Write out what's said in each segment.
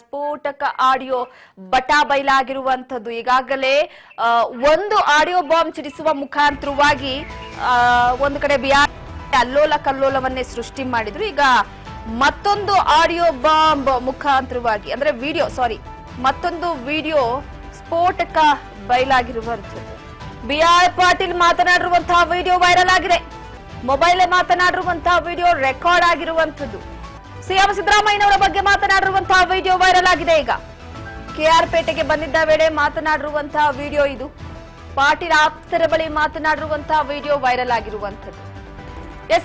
ಸ್ಫೋಟಕ ಆಡಿಯೋ ಬಟಾ ಬಯಲಾಗಿರುವಂತದ್ದು. ಈಗಾಗಲೇ ಒಂದು ಆಡಿಯೋ ಬಾಂಬ್ ಸಿಡಿಸುವ ಮುಖಾಂತರವಾಗಿ ಒಂದು ಕಡೆ ಬಿಹಾರ ಅಲ್ಲೋಲ ಕಲ್ಲೋಲವನ್ನೇ ಸೃಷ್ಟಿ ಮಾಡಿದ್ರು. ಈಗ ಮತ್ತೊಂದು ಆಡಿಯೋ ಬಾಂಬ್ ಮುಖಾಂತರವಾಗಿ ಅಂದ್ರೆ ಮತ್ತೊಂದು ವಿಡಿಯೋ ಸ್ಫೋಟಕ ಬಯಲಾಗಿರುವಂತದ್ದು. ಬಿಆರ್ ಪಾಟೀಲ್ ಮಾತನಾಡಿರುವಂತಹ ವಿಡಿಯೋ ವೈರಲ್ ಆಗಿದೆ. ಮೊಬೈಲ್ ಮಾತನಾಡಿರುವಂತಹ ವಿಡಿಯೋ ರೆಕಾರ್ಡ್ ಆಗಿರುವಂತದ್ದು. ಸಿಎಂ ಸಿದ್ದರಾಮಯ್ಯನವರ ಬಗ್ಗೆ ಮಾತನಾಡಿರುವಂತಹ ವಿಡಿಯೋ ವೈರಲ್ ಆಗಿದೆ. ಈಗ ಕೆಆರ್ ಪೇಟೆಗೆ ಬಂದಿದ್ದ ವೇಳೆ ಮಾತನಾಡಿರುವಂತಹ ವಿಡಿಯೋ ಇದು. ಪಾಟೀಲ್ ಆಪ್ತರ ಬಳಿ ಮಾತನಾಡಿರುವಂತಹ ವಿಡಿಯೋ ವೈರಲ್ ಆಗಿರುವಂತದ್ದು.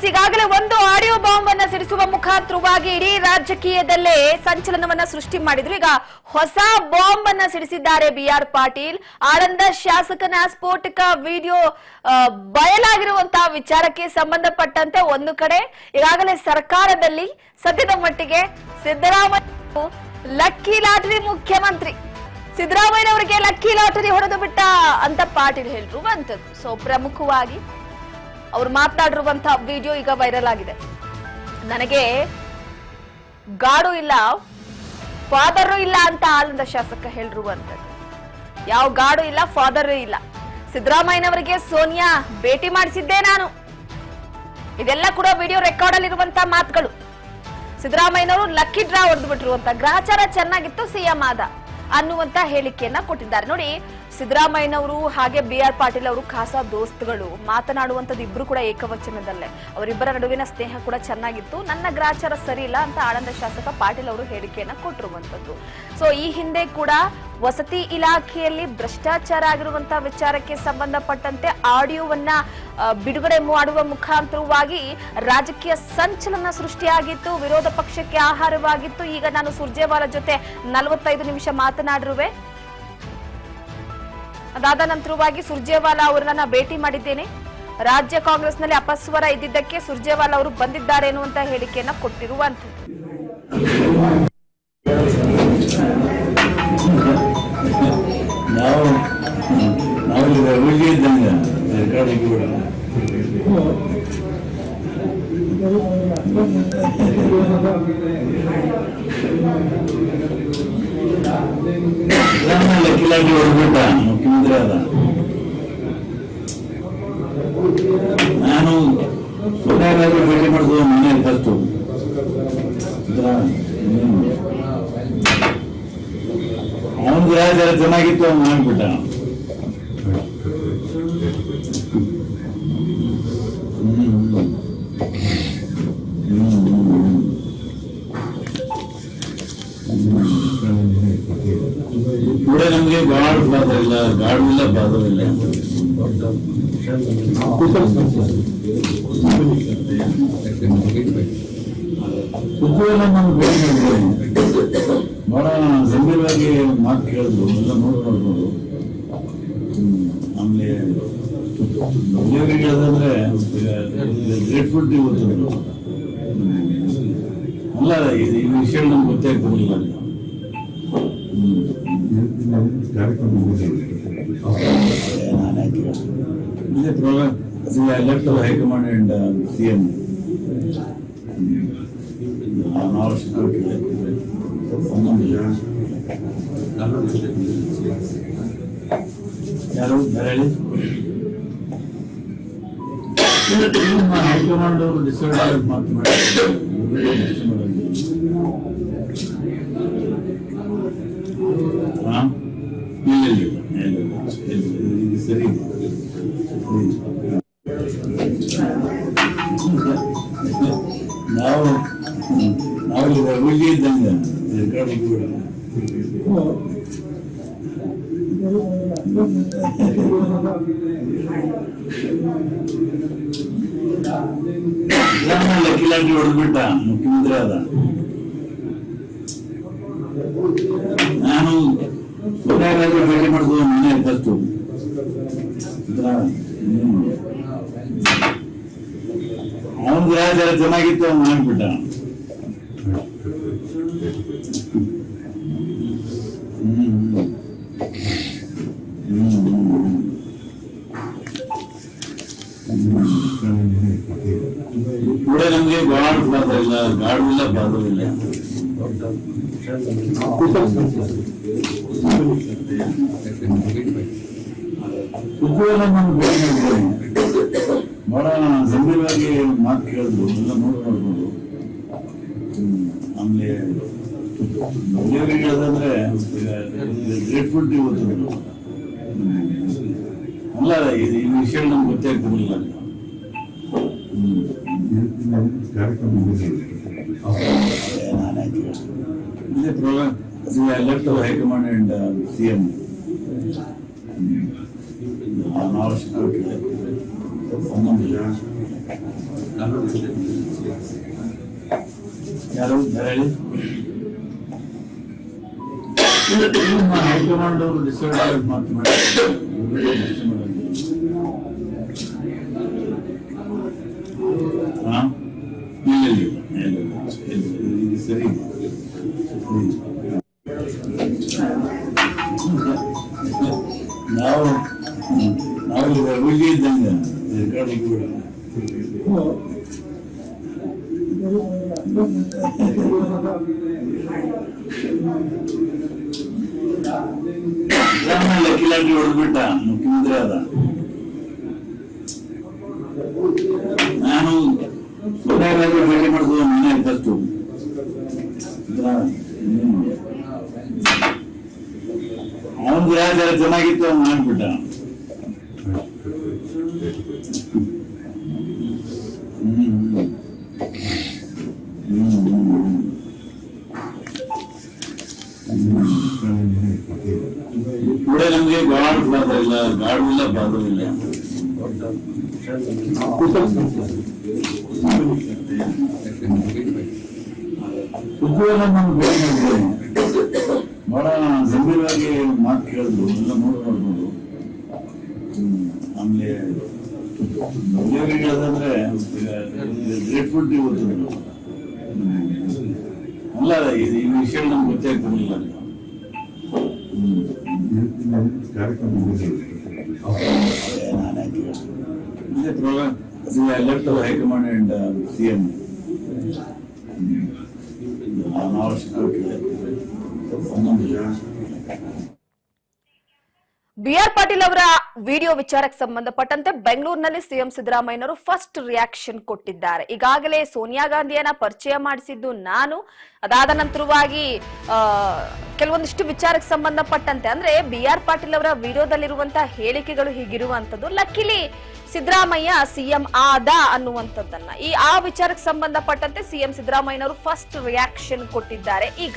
ಈಗಾಗಲೇ ಒಂದು ಆಡಿಯೋ ಬಾಂಬ್ ಅನ್ನ ಸಿಡಿಸುವ ಮುಖಾಂತರವಾಗಿ ಇಡೀ ರಾಜಕೀಯದಲ್ಲೇ ಸಂಚಲನವನ್ನ ಸೃಷ್ಟಿ ಮಾಡಿದ್ರು. ಈಗ ಹೊಸ ಬಾಂಬ್ ಅನ್ನ ಸಿಡಿಸಿದ್ದಾರೆ ಬಿಆರ್ ಪಾಟೀಲ್. ಆಳಂದ ಶಾಸಕನ ಸ್ಫೋಟಕ ವಿಡಿಯೋ ಬಯಲಾಗಿರುವಂತಹ ವಿಚಾರಕ್ಕೆ ಸಂಬಂಧಪಟ್ಟಂತೆ ಒಂದು ಕಡೆ ಈಗಾಗಲೇ ಸರ್ಕಾರದಲ್ಲಿ ಸದ್ಯದ ಮಟ್ಟಿಗೆ ಸಿದ್ದರಾಮಯ್ಯ ಲಕ್ಕಿ ಲಾಟರಿ ಮುಖ್ಯಮಂತ್ರಿ, ಸಿದ್ದರಾಮಯ್ಯನವರಿಗೆ ಲಕ್ಕಿ ಲಾಟರಿ ಹೊಡೆದು ಬಿಟ್ಟ ಅಂತ ಪಾಟೀಲ್ ಹೇಳಿರುವಂತದ್ದು. ಸೊ ಪ್ರಮುಖವಾಗಿ ಅವ್ರು ಮಾತನಾಡಿರುವಂತಹ ವಿಡಿಯೋ ಈಗ ವೈರಲ್ ಆಗಿದೆ. ನನಗೆ ಗಾಡು ಇಲ್ಲ, ಫಾದರು ಇಲ್ಲ ಅಂತ ಆಳಂದ ಶಾಸಕ ಹೇಳಿರುವಂತದ್ದು. ಯಾವ ಗಾಡು ಇಲ್ಲ, ಫಾದರು ಇಲ್ಲ. ಸಿದ್ದರಾಮಯ್ಯನವರಿಗೆ ಸೋನಿಯಾ ಭೇಟಿ ಮಾಡಿಸಿದ್ದೆ ನಾನು. ಇದೆಲ್ಲ ಕೂಡ ವಿಡಿಯೋ ರೆಕಾರ್ಡ್ ಅಲ್ಲಿ ಇರುವಂತಹ ಮಾತುಗಳು. ಸಿದ್ದರಾಮಯ್ಯನವರು ಲಕ್ಕಿ ಡ್ರಾ ಹೊಡೆದು ಬಿಟ್ಟಿರುವಂತ ಗ್ರಹಚಾರ ಚೆನ್ನಾಗಿತ್ತು, ಸಿಎಂ ಆದ ಅನ್ನುವಂತ ಹೇಳಿಕೆಯನ್ನ ಕೊಟ್ಟಿದ್ದಾರೆ. ನೋಡಿ, ಸಿದ್ದರಾಮಯ್ಯನವರು ಹಾಗೆ ಬಿಆರ್ ಪಾಟೀಲ್ ಅವರು ಖಾಸಾ ದೋಸ್ತುಗಳು. ಮಾತನಾಡುವಂತದ್ದು ಇಬ್ರು ಕೂಡ ಏಕವಚನದಲ್ಲೇ. ಅವರಿಬ್ಬರ ನಡುವಿನ ಸ್ನೇಹ ಕೂಡ ಚೆನ್ನಾಗಿತ್ತು. ನನ್ನ ಗ್ರಾಚಾರ ಸರಿ ಇಲ್ಲ ಅಂತ ಆಳಂದ ಶಾಸಕ ಪಾಟೀಲ್ ಅವರು ಹೇಳಿಕೆಯನ್ನ ಕೊಟ್ಟಿರುವಂತದ್ದು. ಸೊ ಈ ಹಿಂದೆ ಕೂಡ ವಸತಿ ಇಲಾಖೆಯಲ್ಲಿ ಭ್ರಷ್ಟಾಚಾರ ಆಗಿರುವಂತಹ ವಿಚಾರಕ್ಕೆ ಸಂಬಂಧಪಟ್ಟಂತೆ ಆಡಿಯೋವನ್ನ ಬಿಡುಗಡೆ ಮಾಡುವ ಮುಖಾಂತರವಾಗಿ ರಾಜಕೀಯ ಸಂಚಲನ ಸೃಷ್ಟಿಯಾಗಿತ್ತು, ವಿರೋಧ ಪಕ್ಷಕ್ಕೆ ಆಹಾರವಾಗಿತ್ತು. ಈಗ ನಾನು ಸುರ್ಜೇವಾಲಾ ಜೊತೆ 45 ನಿಮಿಷ ಮಾತನಾಡಿರುವೆ. ಅದಾದ ನಂತರವಾಗಿ ಸುರ್ಜೇವಾಲಾ ಅವರನ್ನ ಭೇಟಿ ಮಾಡಿದ್ದೇನೆ. ರಾಜ್ಯ ಕಾಂಗ್ರೆಸ್ನಲ್ಲಿ ಅಪಸ್ವರ ಇದ್ದಿದ್ದಕ್ಕೆ ಸುರ್ಜೇವಾಲಾ ಅವರು ಬಂದಿದ್ದಾರೆ ಎನ್ನುವಂತ ಹೇಳಿಕೆಯನ್ನ ಕೊಟ್ಟಿರುವಂತದ್ದು. ಲಕ್ಕಿಲಾಗಿ ಹೊಡೆದ್ಬಿಟ್ಟ ಮುಖ್ಯಮಂತ್ರಿ ಆದ. ನಾನು ಸೋನಿಯಾ ಭೇಟಿ ಮಾಡಿದ್ರು ಮನೆ ಫಸ್ಟ್. ಅವನ ಗ್ರಹಚಾರ ಚೆನ್ನಾಗಿತ್ತು, ಅವ್ನು ಮಾಡ್ಬಿಟ್ಟ. ಕೂಡ ನಮ್ಗೆ ಗಾಡು ಬಾಧೆ ಇಲ್ಲ, ಗಾಡು ಇಲ್ಲ, ಬಾಧೆ ಇಲ್ಲ. ಸುದ್ದಿಯೆಲ್ಲ ನಮ್ಗೆ ಭೇಟಿ ಮಾಡಿದ್ರೆ ಬಹಳ ಗಂಭೀರವಾಗಿ ಮಾತು ಕೇಳಿದ್ರು, ಎಲ್ಲ ನೋಡ್ಕೊಳ್ಬೋದು. ಆಮೇಲೆ ದೇವರಿಗೆ ಹೇಳೋದಂದ್ರೆ ಗ್ರೇಟ್ಫುಲ್ ಟು ಗೊತ್ತಿದ್ರು. ಅಲ್ಲ, ಈ ವಿಷಯ ನಮ್ಗೆ ಗೊತ್ತೇ ಆಗ್ತಿರಲಿಲ್ಲ. I left the High Command and CM. ಯಾರು ಹೇಳಿ? ಹೈಕಮಾಂಡ್ ಅವರು ಡಿಸೈಡ್ ಆಗಿ ಮಾತನಾಡಿ ಸರಿ. ನಾವು ಇದ್ದಂಗೆ ಲಕ್ಕಿಲಾಗಿ ಹೊಡೆದ್ಬಿಟ್ಟ ಮುಖ್ಯಮಂತ್ರಿ ಆದ. ನಾನು ಸೋನಿಯಾ ಭೇಟಿ ಮಾಡಿದ್ರು ಮನೆ ಫಸ್ಟ್. ಅವನ ಗ್ರಹಚಾರ ಚೆನ್ನಾಗಿತ್ತು, ಅವ್ನು ಮಾಡ್ಬಿಟ್ಟ. ಕೂಡ ನಮ್ಗೆ ಗಾಡು ಬಾಧೆ ಇಲ್ಲ, ಗಾಡು ಇಲ್ಲ, ಬಾಧೆ ಇಲ್ಲ. ಕುತೂಹಲ ನಮ್ಗೆ ಬಹಳ ಗಂಭೀರವಾಗಿ ಮಾತು ಕೇಳಿದ್ರು ಎಲ್ಲ ನೋಡ್ಬೋದು. ಆಮೇಲೆ ದೇವರಿಗೆ ಹೇಳೋದಂದ್ರೆ ಗ್ರೇಟ್ಫುಲ್ ಟು ಇವತ್ತು ಅಲ್ಲ ಈ ವಿಷಯ ನಮ್ಗೆ ಗೊತ್ತೇ ಆಗ್ತಿರ್ಲಿಲ್ಲ. ಇದೇ program left high command and CM ಯಾರು ಹೇಳಿ ಹೈಕಮಾಂಡ್ ಅವರು ಡಿಸೈಡ್ ಮಾತನಾಡಿ ಸರಿ ನಾವು ರಘುಜಿ ಇದ್ದಂಗೆ ಲಕ್ಕಿಲಾಟಿ ಹೊಡೆದ್ಬಿಟ್ಟ ಮುಖ್ಯಮಂತ್ರಿ ಆದ. ನಾನು ಸೋನಿಯಾ ಗಾಂಧಿ ಭೇಟಿ ಮಾಡಿದ್ರು ಮನೆ ಫಸ್ಟು ಅವನ ಗ್ರಹಚಾರ ಚೆನ್ನಾಗಿತ್ತು ಅವ್ನು ಮಾಡ್ಬಿಟ್ಟ. ಕೂಡ ನಮ್ಗೆ ಗಾಡ್ ಬಾಧೆ ಇಲ್ಲ, ಗಾಡು ಇಲ್ಲ, ಬಾಧೆ ಇಲ್ಲ. ಕುತೂಹಲ ನಮ್ಗೆ ಬಹಳ ಗಂಭೀರವಾಗಿ ಮಾತು ಕೇಳಿದ್ರು ಎಲ್ಲ ನೋಡ್ಬೋದು. ಆಮೇಲೆ ದೇವರಿಗೆ ಹೇಳೋದಂದ್ರೆ ಗ್ರೇಟ್ಫುಲ್ ಟು ಇವತ್ತು ಅಲ್ಲ ಈ ವಿಷಯ ನಮ್ಗೆ ಗೊತ್ತೇ ಆಗ್ತಿರ್ಲಿಲ್ಲ. ಇದೇ program left high command and CM BR Patil ಅವರ ವಿಡಿಯೋ ವಿಚಾರಕ್ಕೆ ಸಂಬಂಧಪಟ್ಟಂತೆ ಬೆಂಗಳೂರಿನಲ್ಲಿ ಸಿಎಂ ಸಿದ್ದರಾಮಯ್ಯನವರು ಫಸ್ಟ್ ರಿಯಾಕ್ಷನ್ ಕೊಟ್ಟಿದ್ದಾರೆ. ಈಗಾಗಲೇ ಸೋನಿಯಾ ಗಾಂಧಿಯನ್ನ ಪರಿಚಯ ಮಾಡಿಸಿದ್ದು ನಾನು, ಅದಾದ ನಂತರವಾಗಿ ಕೆಲವೊಂದಿಷ್ಟು ವಿಚಾರಕ್ಕೆ ಸಂಬಂಧಪಟ್ಟಂತೆ ಅಂದ್ರೆ BR ಪಾಟೀಲ್ ಅವರ ವಿಡಿಯೋದಲ್ಲಿರುವಂತಹ ಹೇಳಿಕೆಗಳು ಹೀಗಿರುವಂತದ್ದು. ಲಕ್ಕಿಲಿ ಸಿದ್ದರಾಮಯ್ಯ CM ಆದ ಅನ್ನುವಂಥದ್ದನ್ನ ಆ ವಿಚಾರಕ್ಕೆ ಸಂಬಂಧಪಟ್ಟಂತೆ ಸಿಎಂ ಸಿದ್ದರಾಮಯ್ಯನವರು ಫಸ್ಟ್ ರಿಯಾಕ್ಷನ್ ಕೊಟ್ಟಿದ್ದಾರೆ. ಈಗ